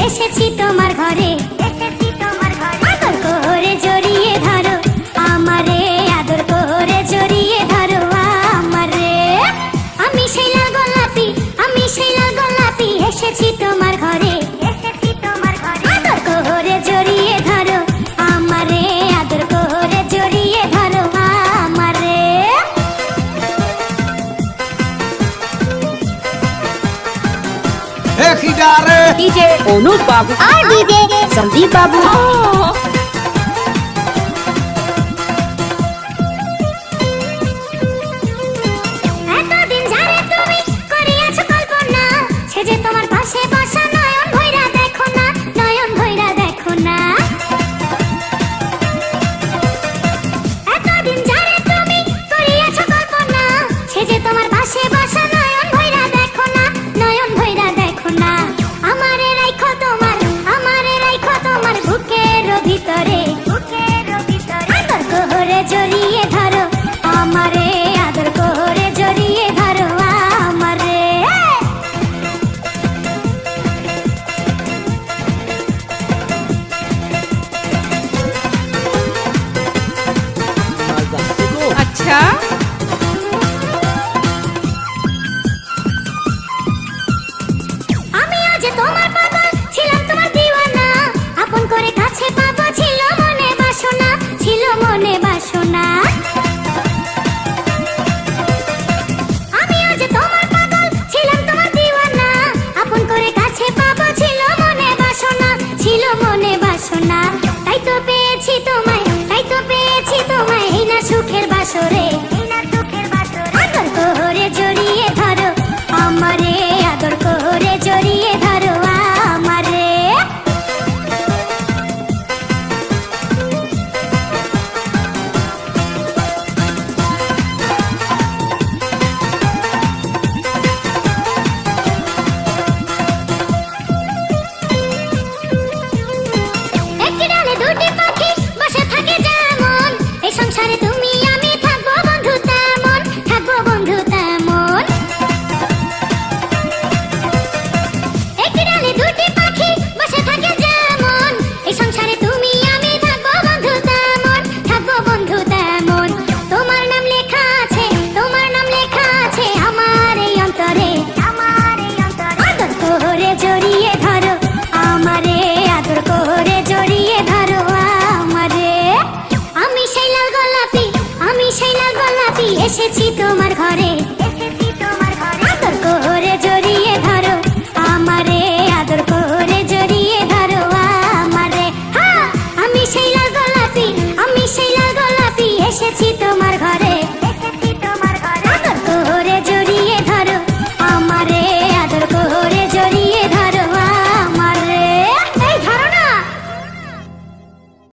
এসেছি তোমার ঘরে, আদর করে জড়িয়ে ধরো আমারে, আদর করে জড়িয়ে ধরো আমারে। আমি সেই লাল গোলাপি, আমি সেই লাল গোলাপি, এসেছি তোমার ঘরে, আদর করে জড়িয়ে ধরো আমারে, আদর করে জড়িয়ে ধরো আমারে। डीजे अनुप बाबू और डीजे संदीप बाबू। এতদিন যারে তুমি করিয়াছো কল্পনা, সে যে তোমার পাশে বসা, নয়ন ভৈরা দেখো না, নয়ন ভৈরা দেখো না। এতদিন যারে তুমি করিয়াছো কল্পনা, সে যে তোমার পাশে বসা, নয়ন ভৈরা দেখো না, নয়ন ভৈরা দেখো না। আমারে রাইখো তোমার, আমারে রাইখো তোমার বুকের ভিতরে, আদর করে জড়িয়ে ধরো আমারে, আদর করে জড়িয়ে ধরো আমারে। अच्छा আমি আজ তোমার পাগল, ছিলাম তোমার দিওয়ানা, আপন করে কাছে পাবো ছিল মনে বাসনা, ছিল মনে বাসনা। আমি আজ তোমার পাগল, ছিলাম তোমার দিওয়ানা, আপন করে কাছে পাবো ছিল মনে বাসনা, ছিল মনে বাসনা। তাই তো পেয়েছি তোমায়, তাই তো পেয়েছি তোমায়, এই না সুখের বাসরে, আদর করে জড়িয়ে ধরো আমারে, আদর করে জড়িয়ে ধরো আমারে। একটি ডালে দুটি পাখি বসে থাকে যেমন, এই সংসারে তুমি আমি থাকবো বন্ধু তেমন, থাকবো বন্ধু তেমন। একটি ডালে দুটি পাখি বসে থাকে যেমন, এই সংসারে তুমি আমি থাকবো বন্ধু তেমন, থাকবো বন্ধু তেমন। তোমার নাম লেখা আছে, তোমার নাম লেখা আছে আমার এই অন্তরে, আদর করে জড়িয়ে ধরো আমারে, আদর করে জড়িয়ে ধরো আমারে। আমি সেই লাল গোলাপি, আমি সেই লাল গোলাপি, এসেছি তোমার ঘরে।